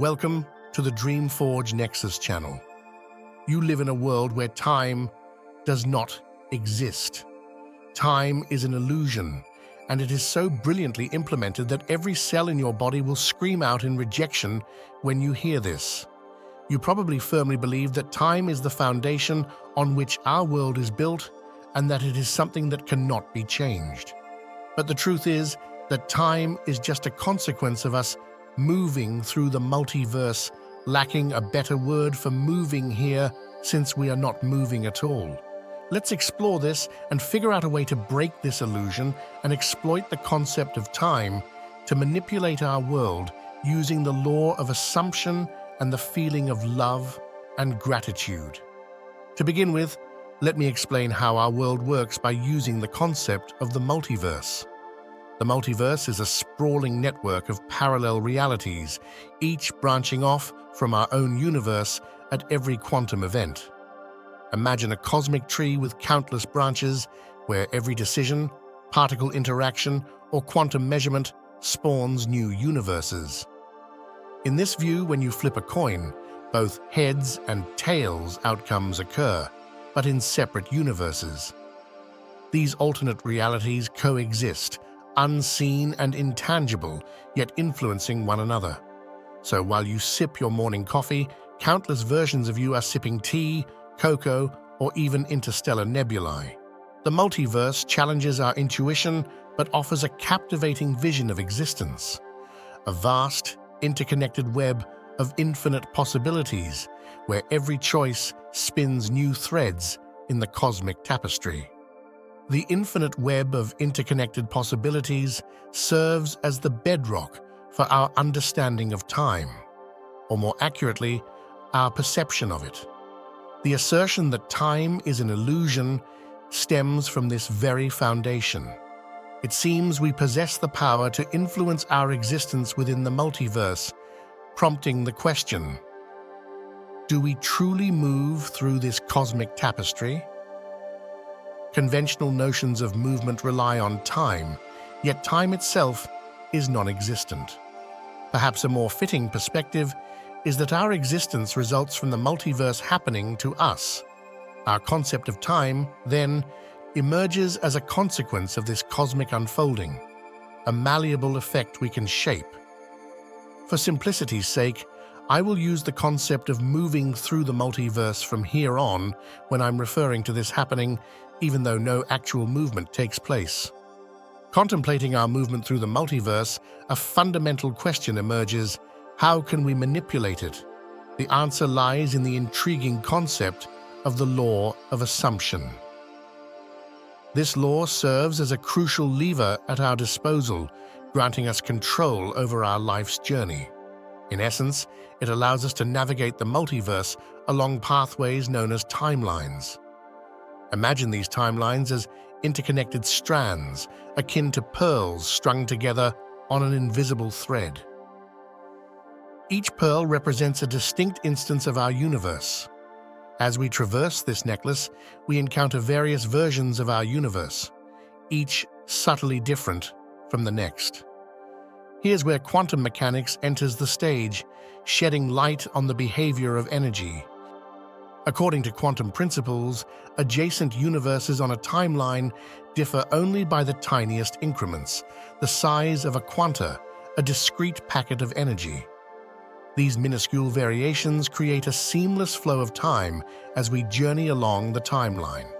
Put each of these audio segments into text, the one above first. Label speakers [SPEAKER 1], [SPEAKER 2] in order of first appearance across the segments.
[SPEAKER 1] Welcome to the Dreamforge Nexus channel. You live in a world where time does not exist. Time is an illusion, and it is so brilliantly implemented that every cell in your body will scream out in rejection when you hear this. You probably firmly believe that time is the foundation on which our world is built and that it is something that cannot be changed. But the truth is that time is just a consequence of us moving through the multiverse, lacking a better word for moving here since we are not moving at all. Let's explore this and figure out a way to break this illusion and exploit the concept of time to manipulate our world using the law of assumption and the feeling of love and gratitude. To begin with, let me explain how our world works by using the concept of the multiverse. The multiverse is a sprawling network of parallel realities, each branching off from our own universe at every quantum event. Imagine a cosmic tree with countless branches where every decision, particle interaction, or quantum measurement spawns new universes. In this view, when you flip a coin, both heads and tails outcomes occur, but in separate universes. These alternate realities coexist, unseen and intangible, yet influencing one another. So while you sip your morning coffee, countless versions of you are sipping tea, cocoa, or even interstellar nebulae. The multiverse challenges our intuition but offers a captivating vision of existence. A vast, interconnected web of infinite possibilities where every choice spins new threads in the cosmic tapestry. The infinite web of interconnected possibilities serves as the bedrock for our understanding of time, or more accurately, our perception of it. The assertion that time is an illusion stems from this very foundation. It seems we possess the power to influence our existence within the multiverse, prompting the question: do we truly move through this cosmic tapestry? Conventional notions of movement rely on time, yet time itself is non-existent. Perhaps a more fitting perspective is that our existence results from the multiverse happening to us. Our concept of time, then, emerges as a consequence of this cosmic unfolding, a malleable effect we can shape. For simplicity's sake, I will use the concept of moving through the multiverse from here on when I'm referring to this happening, even though no actual movement takes place. Contemplating our movement through the multiverse, a fundamental question emerges: how can we manipulate it? The answer lies in the intriguing concept of the law of assumption. This law serves as a crucial lever at our disposal, granting us control over our life's journey. In essence, it allows us to navigate the multiverse along pathways known as timelines. Imagine these timelines as interconnected strands, akin to pearls strung together on an invisible thread. Each pearl represents a distinct instance of our universe. As we traverse this necklace, we encounter various versions of our universe, each subtly different from the next. Here's where quantum mechanics enters the stage, shedding light on the behavior of energy. According to quantum principles, adjacent universes on a timeline differ only by the tiniest increments, the size of a quanta, a discrete packet of energy. These minuscule variations create a seamless flow of time as we journey along the timeline.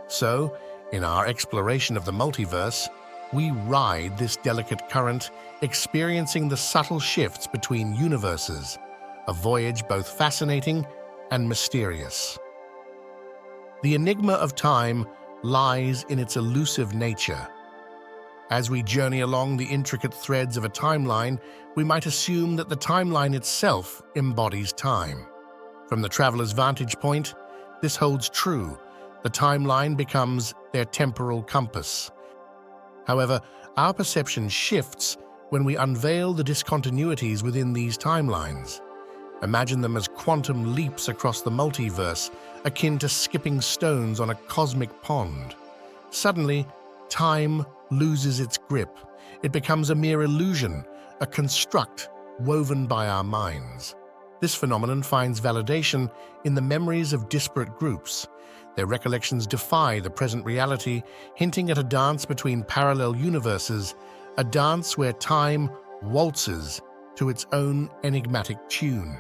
[SPEAKER 1] So, in our exploration of the multiverse, we ride this delicate current, experiencing the subtle shifts between universes, a voyage both fascinating and mysterious. The enigma of time lies in its elusive nature. As we journey along the intricate threads of a timeline, we might assume that the timeline itself embodies time. From the traveler's vantage point, this holds true. The timeline becomes their temporal compass. However, our perception shifts when we unveil the discontinuities within these timelines. Imagine them as quantum leaps across the multiverse, akin to skipping stones on a cosmic pond. Suddenly, time loses its grip. It becomes a mere illusion, a construct woven by our minds. This phenomenon finds validation in the memories of disparate groups. Their recollections defy the present reality, hinting at a dance between parallel universes, a dance where time waltzes to its own enigmatic tune.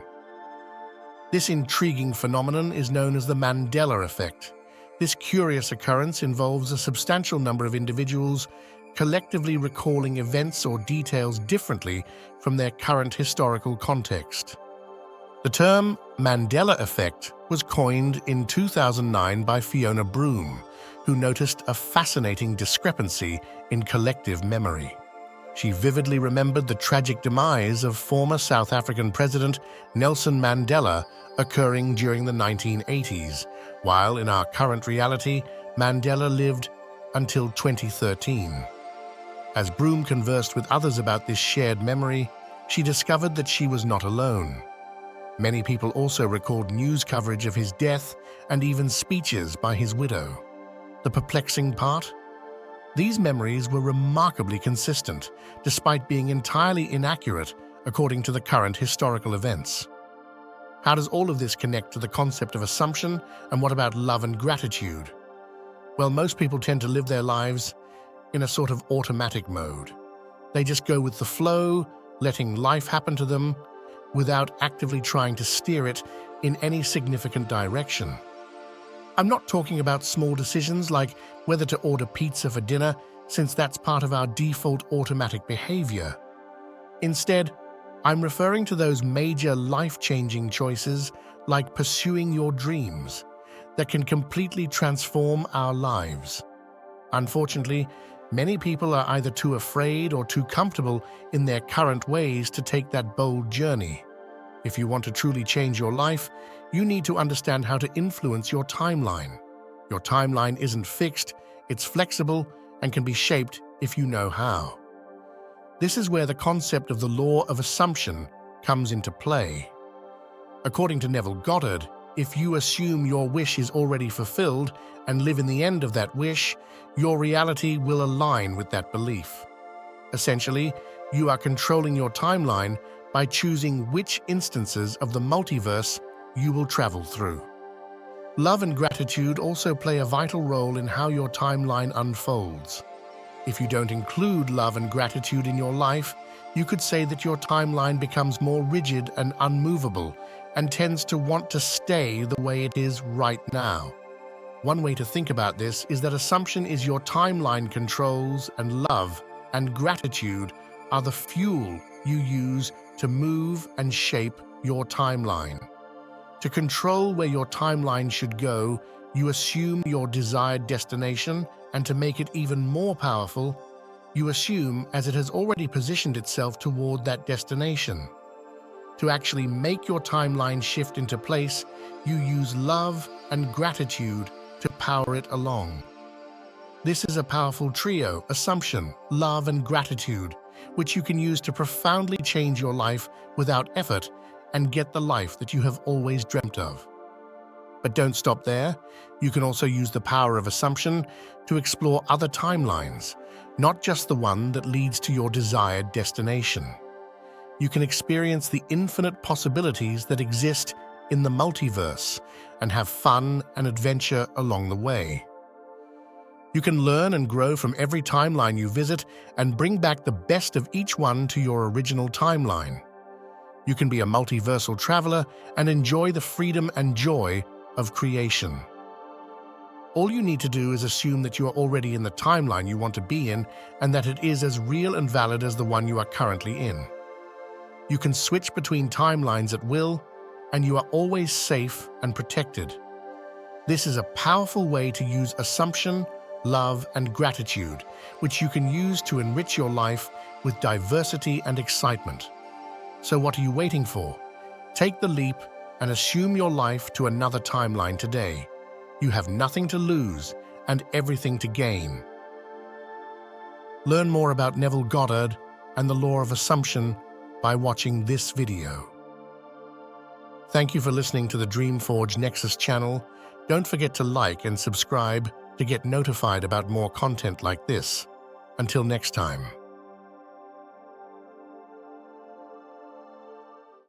[SPEAKER 1] This intriguing phenomenon is known as the Mandela effect. This curious occurrence involves a substantial number of individuals collectively recalling events or details differently from their current historical context. The term Mandela effect was coined in 2009 by Fiona Broome, who noticed a fascinating discrepancy in collective memory. She vividly remembered the tragic demise of former South African President Nelson Mandela occurring during the 1980s, while in our current reality, Mandela lived until 2013. As Broome conversed with others about this shared memory, she discovered that she was not alone. Many people also recalled news coverage of his death and even speeches by his widow. The perplexing part? These memories were remarkably consistent, despite being entirely inaccurate according to the current historical events. How does all of this connect to the concept of assumption, and what about love and gratitude? Well, most people tend to live their lives in a sort of automatic mode. They just go with the flow, letting life happen to them, without actively trying to steer it in any significant direction. I'm not talking about small decisions like whether to order pizza for dinner, since that's part of our default automatic behavior. Instead, I'm referring to those major life-changing choices like pursuing your dreams that can completely transform our lives. Unfortunately, many people are either too afraid or too comfortable in their current ways to take that bold journey. If you want to truly change your life, you need to understand how to influence your timeline. Your timeline isn't fixed, it's flexible and can be shaped if you know how. This is where the concept of the law of assumption comes into play. According to Neville Goddard, if you assume your wish is already fulfilled and live in the end of that wish, your reality will align with that belief. Essentially, you are controlling your timeline by choosing which instances of the multiverse you will travel through. Love and gratitude also play a vital role in how your timeline unfolds. If you don't include love and gratitude in your life, you could say that your timeline becomes more rigid and unmovable and tends to want to stay the way it is right now. One way to think about this is that assumption is your timeline controls, and love and gratitude are the fuel you use to move and shape your timeline. To control where your timeline should go, you assume your desired destination, and to make it even more powerful, you assume as it has already positioned itself toward that destination. To actually make your timeline shift into place, you use love and gratitude to power it along. This is a powerful trio: assumption, love, and gratitude, which you can use to profoundly change your life without effort and get the life that you have always dreamt of. But don't stop there. You can also use the power of assumption to explore other timelines, not just the one that leads to your desired destination. You can experience the infinite possibilities that exist in the multiverse and have fun and adventure along the way. You can learn and grow from every timeline you visit and bring back the best of each one to your original timeline. You can be a multiversal traveler and enjoy the freedom and joy of creation. All you need to do is assume that you are already in the timeline you want to be in and that it is as real and valid as the one you are currently in. You can switch between timelines at will, and you are always safe and protected. This is a powerful way to use assumption, love, and gratitude, which you can use to enrich your life with diversity and excitement. So what are you waiting for? Take the leap and assume your life to another timeline today. You have nothing to lose and everything to gain. Learn more about Neville Goddard and the law of assumption by watching this video. Thank you for listening to the Dreamforge Nexus channel. Don't forget to like and subscribe to get notified about more content like this. Until next time.